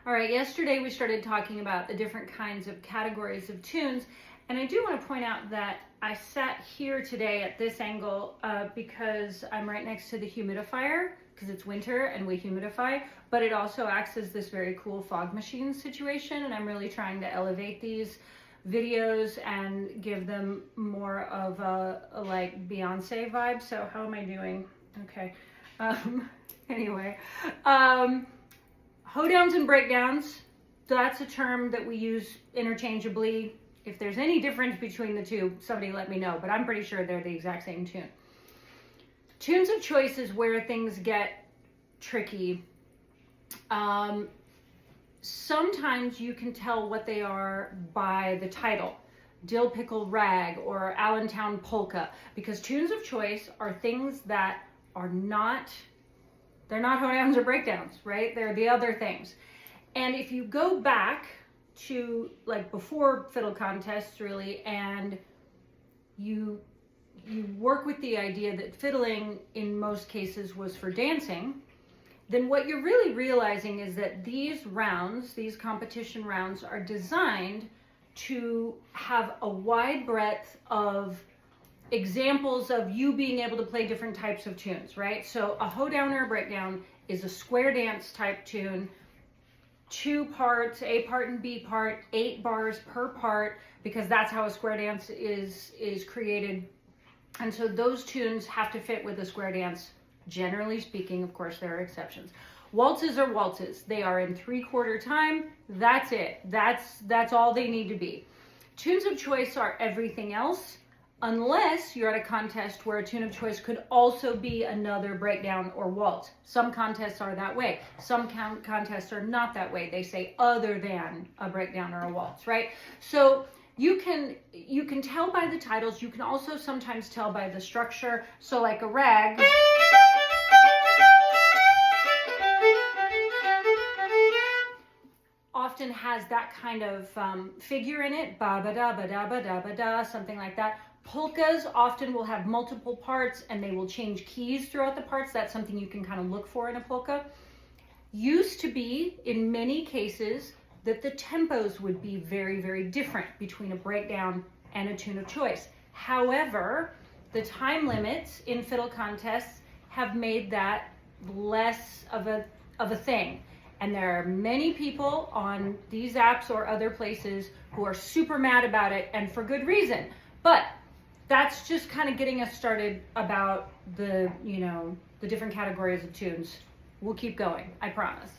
All right, yesterday we started talking about the different kinds of categories of tunes, and I do want to point out that I sat here today at this angle because I'm right next to the humidifier, because it's winter and we humidify, but it also acts as this very cool fog machine situation, and I'm really trying to elevate these videos and give them more of a like Beyonce vibe. So how am I doing? Okay. Anyway, hoedowns and breakdowns, that's a term that we use interchangeably. If there's any difference between the two, somebody let me know, but I'm pretty sure they're the exact same tune. Tunes of choice is where things get tricky. Sometimes you can tell what they are by the title, Dill Pickle Rag or Allentown Polka, because tunes of choice are things that are not, they're not hoedowns or breakdowns, right? They're the other things. And if you go back to like before fiddle contests really, and you work with the idea that fiddling in most cases was for dancing, then what you're really realizing is that these rounds, these competition rounds, are designed to have a wide breadth of examples of you being able to play different types of tunes, right? So a hoedown or a breakdown is a square dance type tune, 2 parts, A part and B part, 8 bars per part, because that's how a square dance is created. And so those tunes have to fit with a square dance. Generally speaking, of course, there are exceptions. Waltzes are waltzes. They are in 3/4 time. That's it. That's all they need to be. Tunes of choice are everything else, unless you're at a contest where a tune of choice could also be another breakdown or waltz. Some contests are that way. Some contests are not that way. They say other than a breakdown or a waltz, right? So you can tell by the titles. You can also sometimes tell by the structure. So like a rag often has that kind of figure in it, ba ba da ba da ba da ba da, something like that. Polkas often will have multiple parts and they will change keys throughout the parts. That's something you can kind of look for in a polka. Used to be, in many cases, that the tempos would be very, very different between a breakdown and a tune of choice. However, the time limits in fiddle contests have made that less of a thing. And there are many people on these apps or other places who are super mad about it, and for good reason. But that's just kind of getting us started about the different categories of tunes. We'll keep going, I promise.